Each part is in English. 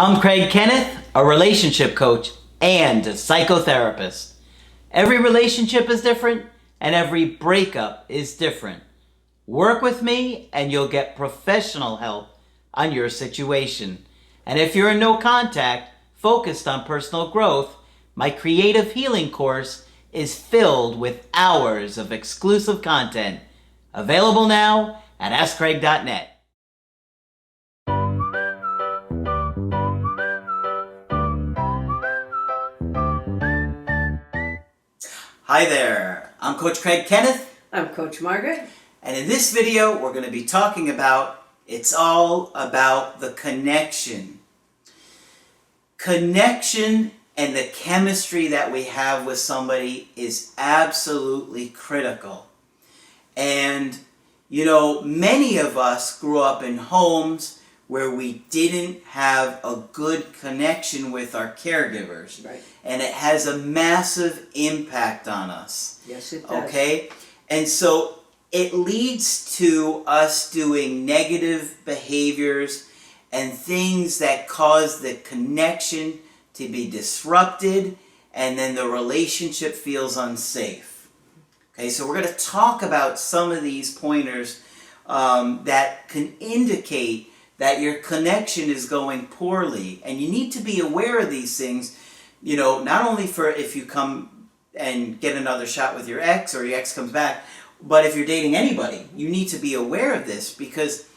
I'm Kenneth, a relationship coach and a psychotherapist. Every relationship is different and every breakup is different. Work with me and you'll get professional help on your situation. And if you're in no contact, focused on personal growth, my creative healing course is filled with hours of exclusive content. Available now at AskCraig.net. Hi there, I'm Coach Craig Kenneth. I'm Coach Margaret. And in this video, we're going to be talking about, it's all about the connection. Connection and the chemistry that we have with somebody is absolutely critical. And, you know, many of us grew up in homes where we didn't have a good connection with our caregivers. Right. And it has a massive impact on us. Yes, it does. Okay? And so it leads to us doing negative behaviors and things that cause the connection to be disrupted, and then the relationship feels unsafe. Okay, so we're going to talk about some of these pointers that can indicate that your connection is going poorly, and you need to be aware of these things, you know, not only for if you come and get another shot with your ex or your ex comes back, but if you're dating anybody, you need to be aware of this, because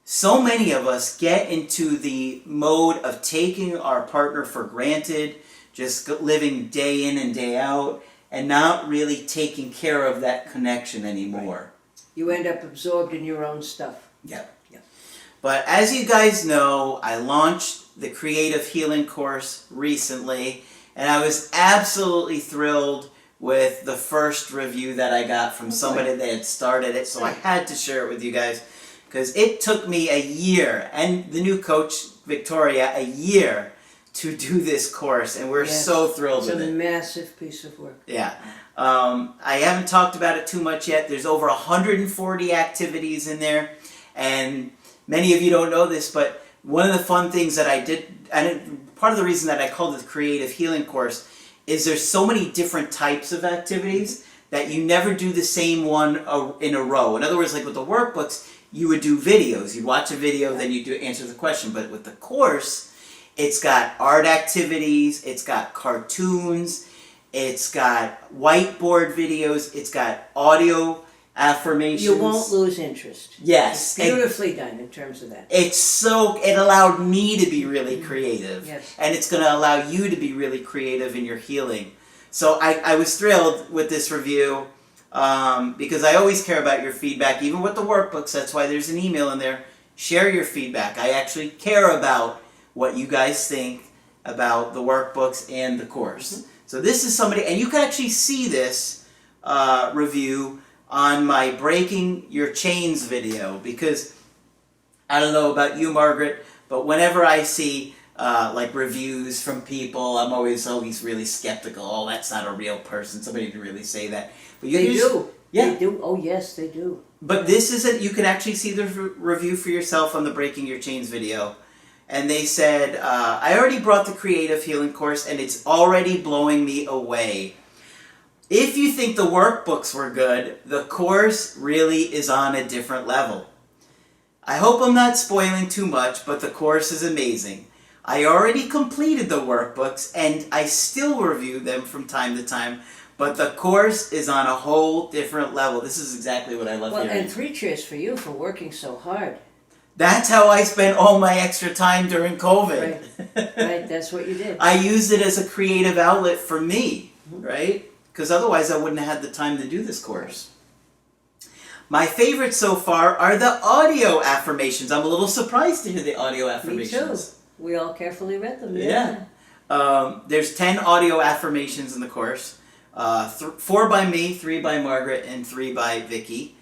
so many of us get into the mode of taking our partner for granted, just living day in and day out, and not really taking care of that connection anymore. Right. You end up absorbed in your own stuff. Yep. But as you guys know, I launched the Creative Healing course recently, and I was absolutely thrilled with the first review that I got from somebody that had started it, so I had to share it with you guys, because it took me a year, and the new coach, Victoria, a year to do this course, and we're so thrilled with it. It's a massive piece of work. Yeah. I haven't talked about it too much yet. There's over 140 activities in there, and many of you don't know this, but one of the fun things that I did, and part of the reason that I called it the Creative Healing course, is there's so many different types of activities that you never do the same one in a row. In other words, like with the workbooks, you would do videos. You'd watch a video, then you'd answer the question. But with the course, it's got art activities, it's got cartoons, it's got whiteboard videos, it's got audio affirmations. You won't lose interest. Yes. It's beautifully done in terms of that. It allowed me to be really creative. Yes. And it's going to allow you to be really creative in your healing. So I was thrilled with this review because I always care about your feedback, even with the workbooks. That's why there's an email in there. Share your feedback. I actually care about what you guys think about the workbooks and the course. Mm-hmm. So this is somebody, and you can actually see this review on my Breaking Your Chains video, because I don't know about you, Margaret, but whenever I see like reviews from people, I'm always really skeptical. Oh, that's not a real person. Somebody didn't really say that. But They do. Yeah. They do. Oh, yes, they do. But this isn't, you can actually see the review for yourself on the Breaking Your Chains video. And they said, I already brought the Creative Healing course and it's already blowing me away. If you think the workbooks were good, the course really is on a different level. I hope I'm not spoiling too much, but the course is amazing. I already completed the workbooks and I still review them from time to time, but the course is on a whole different level. This is exactly what I love hearing. And 3 cheers for you for working so hard. That's how I spent all my extra time during COVID. Right, that's what you did. I used it as a creative outlet for me, right? Because otherwise I wouldn't have had the time to do this course. My favorites so far are the audio affirmations. I'm a little surprised to hear the audio affirmations. Me too. We all carefully read them. Yeah. There's 10 audio affirmations in the course. 4 by me, 3 by Margaret, and 3 by Vicky.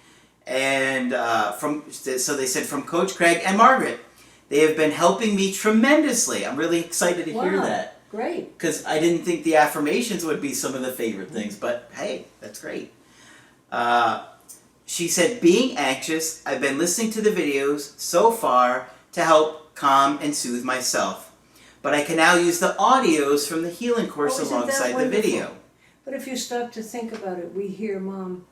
And so they said from Coach Craig and Margaret. They have been helping me tremendously. I'm really excited to hear that. Great. Because I didn't think the affirmations would be some of the favorite things, but hey, that's great. She said, being anxious, I've been listening to the videos so far to help calm and soothe myself. but I can now use the audios from the healing course Oh, isn't that alongside the wonderful? video. But if you stop to think about it, we hear Mom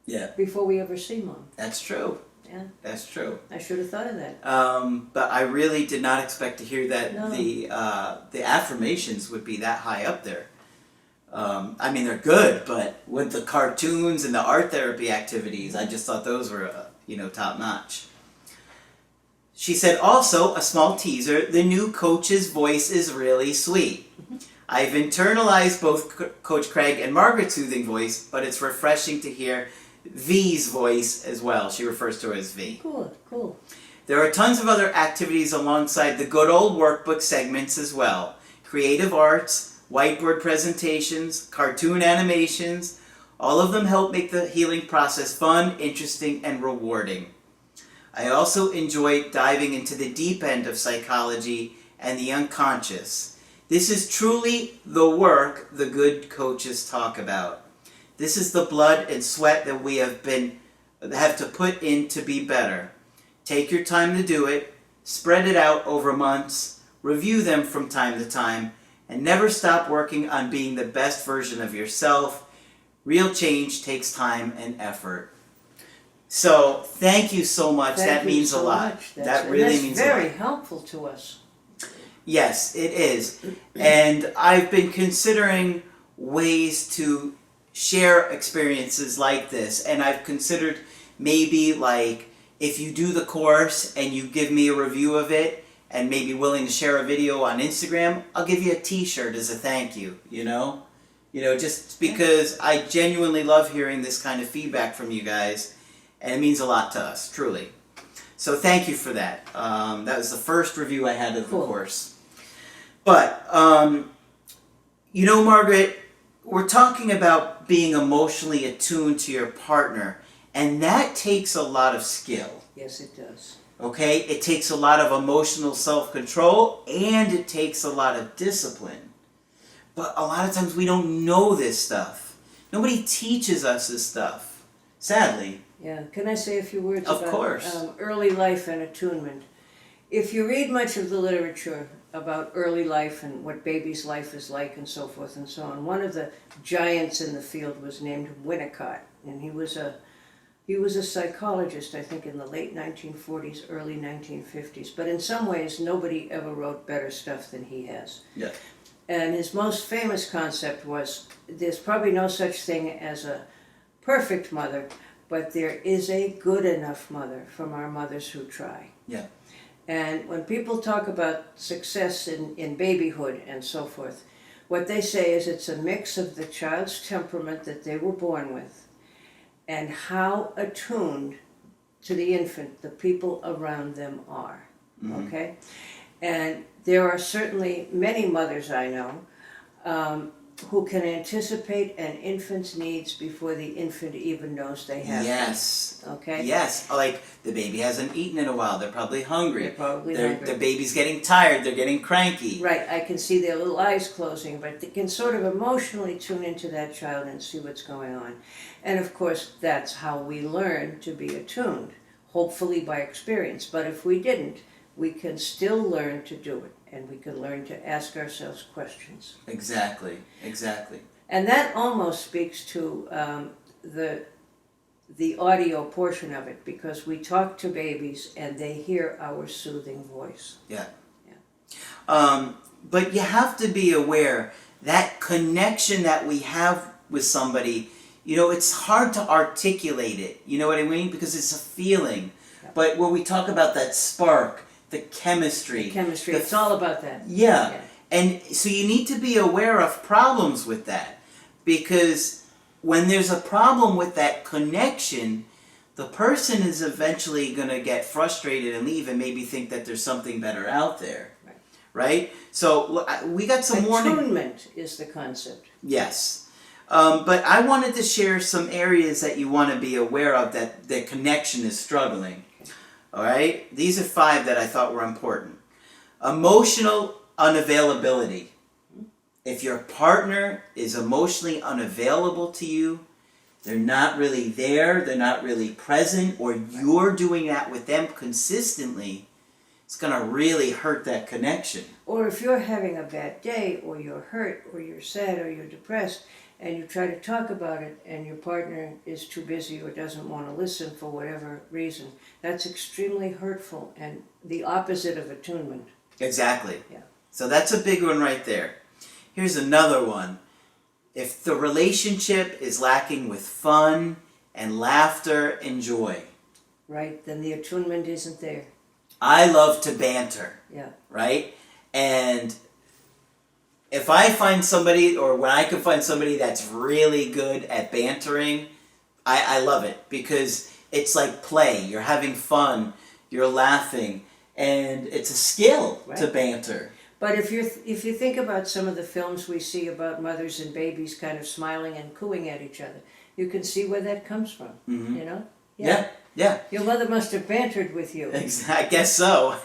Yeah, before we ever see Mom. that's true. Yeah, That's true. I should have thought of that. But I really did not expect to hear that No. the affirmations would be that high up there. I mean, they're good, but with the cartoons and the art therapy activities, I just thought those were, top notch. She said also, a small teaser, the new coach's voice is really sweet. I've internalized both Coach Craig and Margaret's soothing voice, but it's refreshing to hear V's voice as well. She refers to her as V. Cool, cool. There are tons of other activities alongside the good old workbook segments as well. Creative arts, whiteboard presentations, cartoon animations, all of them help make the healing process fun, interesting, and rewarding. I also enjoy diving into the deep end of psychology and the unconscious. This is truly the work the good coaches talk about. This is the blood and sweat that we have to put in to be better. Take your time to do it, spread it out over months, review them from time to time, and never stop working on being the best version of yourself. Real change takes time and effort. So, thank you so much. That means a lot. That really means a lot. That's very helpful to us. Yes, it is. And I've been considering ways to share experiences like this. And I've considered maybe like if you do the course and you give me a review of it and maybe willing to share a video on Instagram, I'll give you a t-shirt as a thank you, just because I genuinely love hearing this kind of feedback from you guys. And it means a lot to us, truly. So thank you for that. That was the first review I had of the course. But, Margaret, we're talking about being emotionally attuned to your partner, and that takes a lot of skill. Yes, it does. Okay? It takes a lot of emotional self-control, and it takes a lot of discipline. But a lot of times we don't know this stuff. Nobody teaches us this stuff, sadly. Yeah, can I say a few words Of about course. Early life and attunement? If you read much of the literature about early life and what baby's life is like and so forth and so on, one of the giants in the field was named Winnicott, and he was a psychologist, I think, in the late 1940s, early 1950s. But in some ways, nobody ever wrote better stuff than he has. Yeah. And his most famous concept was, there's probably no such thing as a perfect mother, but there is a good enough mother from our mothers who try. Yeah. And when people talk about success in babyhood and so forth, what they say is it's a mix of the child's temperament that they were born with and how attuned to the infant the people around them are. Mm-hmm. Okay? And there are certainly many mothers I know who can anticipate an infant's needs before the infant even knows they have Yes. them. Okay? Yes. Like the baby hasn't eaten in a while. They're probably hungry. They're probably hungry. The baby's getting tired. They're getting cranky. Right, I can see their little eyes closing, but they can sort of emotionally tune into that child and see what's going on. And of course, that's how we learn to be attuned, hopefully by experience. But if we didn't, we can still learn to do it, and we can learn to ask ourselves questions. Exactly. And that almost speaks to the audio portion of it, because we talk to babies and they hear our soothing voice. Yeah. But you have to be aware that connection that we have with somebody, it's hard to articulate it. You know what I mean? Because it's a feeling. Yeah. But when we talk about that spark, the chemistry. It's all about that. Yeah. And so you need to be aware of problems with that. Because when there's a problem with that connection, the person is eventually going to get frustrated and leave and maybe think that there's something better out there. Right? So we got some warning. Attunement is the concept. Yes. But I wanted to share some areas that you want to be aware of that the connection is struggling. All right? These are 5 that I thought were important. Emotional unavailability. If your partner is emotionally unavailable to you, they're not really there, they're not really present, or you're doing that with them consistently, it's going to really hurt that connection. Or if you're having a bad day, or you're hurt, or you're sad, or you're depressed, and you try to talk about it, and your partner is too busy or doesn't want to listen for whatever reason, that's extremely hurtful and the opposite of attunement. Exactly. Yeah. So that's a big one right there. Here's another one. If the relationship is lacking with fun and laughter and joy. Right, then the attunement isn't there. I love to banter. Yeah. Right? And if I find somebody, or when I can find somebody that's really good at bantering, I love it, because it's like play. You're having fun, you're laughing, and it's a skill to banter. But if you think about some of the films we see about mothers and babies kind of smiling and cooing at each other, you can see where that comes from. Mm-hmm. You know? Yeah. Your mother must have bantered with you. I guess so.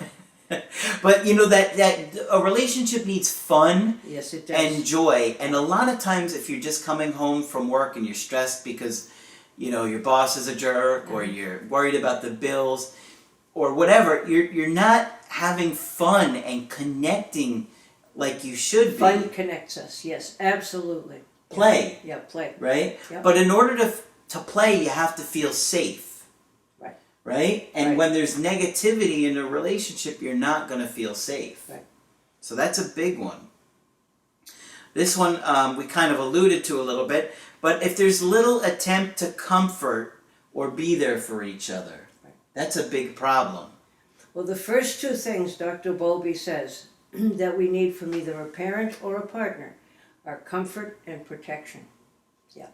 But you know that a relationship needs fun. Yes, it does. And joy. And a lot of times, if you're just coming home from work and you're stressed because, you know, your boss is a jerk, or you're worried about the bills, or whatever, you're not having fun and connecting like you should be. Fun connects us. Yes, absolutely. Play. Yeah, play. Right? Yep. But in order to play, you have to feel safe. Right? And when there's negativity in a relationship, you're not going to feel safe. Right. So that's a big one. This one we kind of alluded to a little bit, but if there's little attempt to comfort or be there for each other, that's a big problem. Well, the first two things Dr. Bowlby says that we need from either a parent or a partner are comfort and protection. Yeah.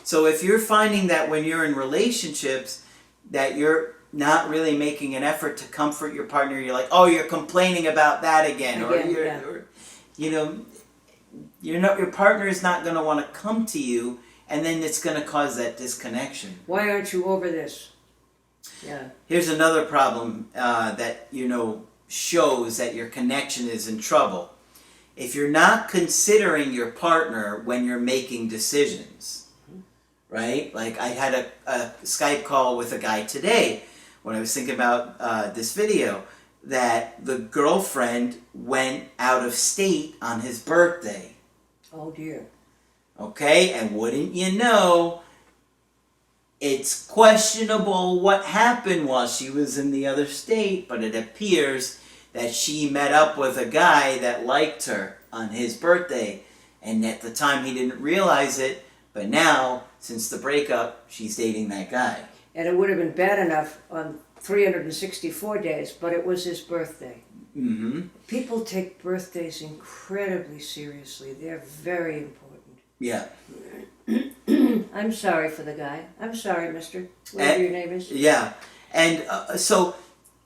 So if you're finding that when you're in relationships that you're not really making an effort to comfort your partner, you're like, oh, you're complaining about that again, or you know, your partner is not going to want to come to you, and then it's going to cause that disconnection. Why aren't you over this? Yeah. Here's another problem that, you know, shows that your connection is in trouble. If you're not considering your partner when you're making decisions. Right? Like I had a Skype call with a guy today when I was thinking about this video, that the girlfriend went out of state on his birthday. Oh dear. Okay, and wouldn't you know, it's questionable what happened while she was in the other state, but it appears that she met up with a guy that liked her on his birthday, and at the time he didn't realize it, but now, since the breakup, she's dating that guy. And it would have been bad enough on 364 days, but it was his birthday. Mm-hmm. People take birthdays incredibly seriously. They're very important. Yeah. I'm sorry for the guy. I'm sorry, mister. Whatever your name is. Yeah. And so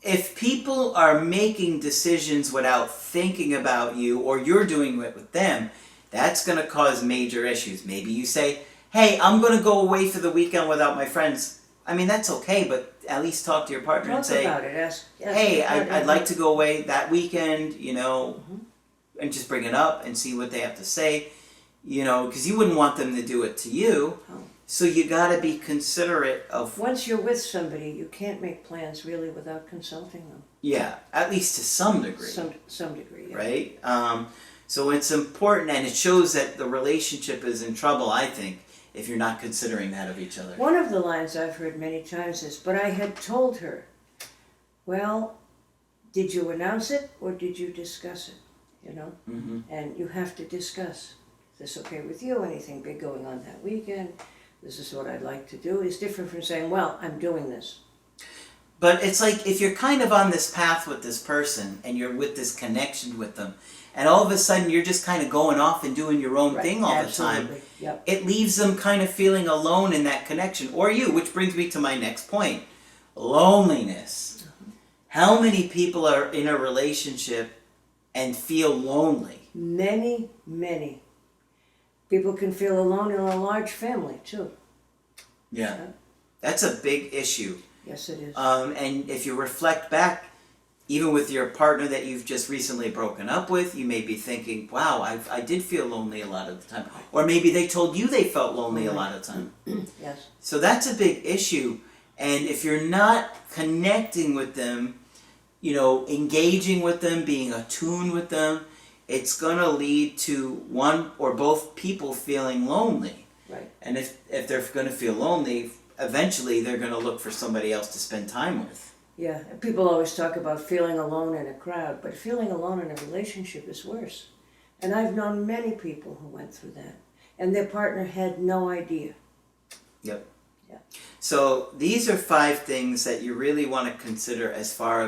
if people are making decisions without thinking about you, or you're doing it with them, that's going to cause major issues. Maybe you say, hey, I'm going to go away for the weekend without my friends. I mean, that's okay, but at least talk to your partner and say, about it. Ask hey, I'd like to go away that weekend, you know, and just bring it up and see what they have to say, you know, because you wouldn't want them to do it to you. Oh. So you got to be considerate of... Once you're with somebody, you can't make plans really without consulting them. Yeah, at least to some degree. Some degree, yeah. Right? So it's important, and it shows that the relationship is in trouble, I think, if you're not considering that of each other. One of the lines I've heard many times is, but I had told her. Well, did you announce it or did you discuss it? You know? Mm-hmm. And you have to discuss. Is this okay with you? Anything big going on that weekend? This is what I'd like to do. It's different from saying, well, I'm doing this. But it's like if you're kind of on this path with this person and you're with this connection with them, and all of a sudden you're just kind of going off and doing your own thing all the time, yep. It leaves them kind of feeling alone in that connection. Or you, which brings me to my next point. Loneliness. How many people are in a relationship and feel lonely? Many, many. People can feel alone in a large family, too. Yeah. That's a big issue. Yes, it is. And if you reflect back, even with your partner that you've just recently broken up with, you may be thinking, wow, I did feel lonely a lot of the time. Or maybe they told you they felt lonely a lot of the time. Yes. So that's a big issue. And if you're not connecting with them, engaging with them, being attuned with them, it's going to lead to one or both people feeling lonely. Right. And if they're going to feel lonely, eventually they're going to look for somebody else to spend time with. Yeah, people always talk about feeling alone in a crowd, but feeling alone in a relationship is worse. And I've known many people who went through that, and their partner had no idea. Yep. Yeah. So these are 5 things that you really want to consider as far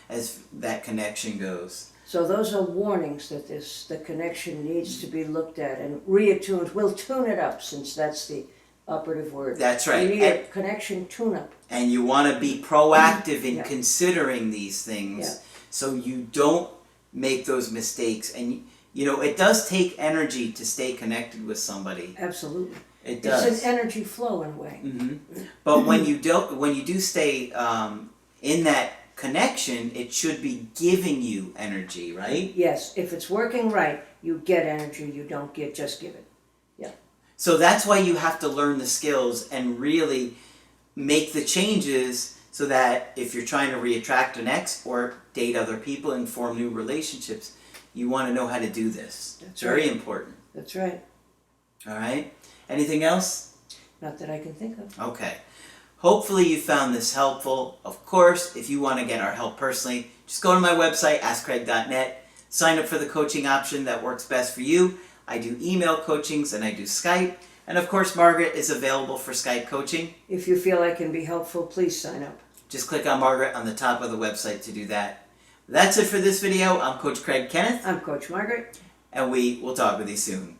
as that connection goes. So those are warnings that the connection needs to be looked at and reattuned. We'll tune it up, since that's the operative word. That's right. We need a connection tune-up. And you want to be proactive in Yeah. considering these things, Yeah. so you don't make those mistakes. And it does take energy to stay connected with somebody. Absolutely. It does. It's an energy flow in a way. But when you do stay in that connection, it should be giving you energy, right? Yes, if it's working right, you get energy. You don't just give it. Yeah. So that's why you have to learn the skills and really make the changes, so that if you're trying to reattract an ex or date other people and form new relationships, you want to know how to do this. That's It's very right. important. That's right. All right? Anything else? Not that I can think of. Okay. Hopefully you found this helpful. Of course, if you want to get our help personally, just go to my website, askcraig.net, sign up for the coaching option that works best for you. I do email coachings and I do Skype. And of course, Margaret is available for Skype coaching. If you feel I can be helpful, please sign up. Just click on Margaret on the top of the website to do that. That's it for this video. I'm Coach Craig Kenneth. I'm Coach Margaret. And we will talk with you soon.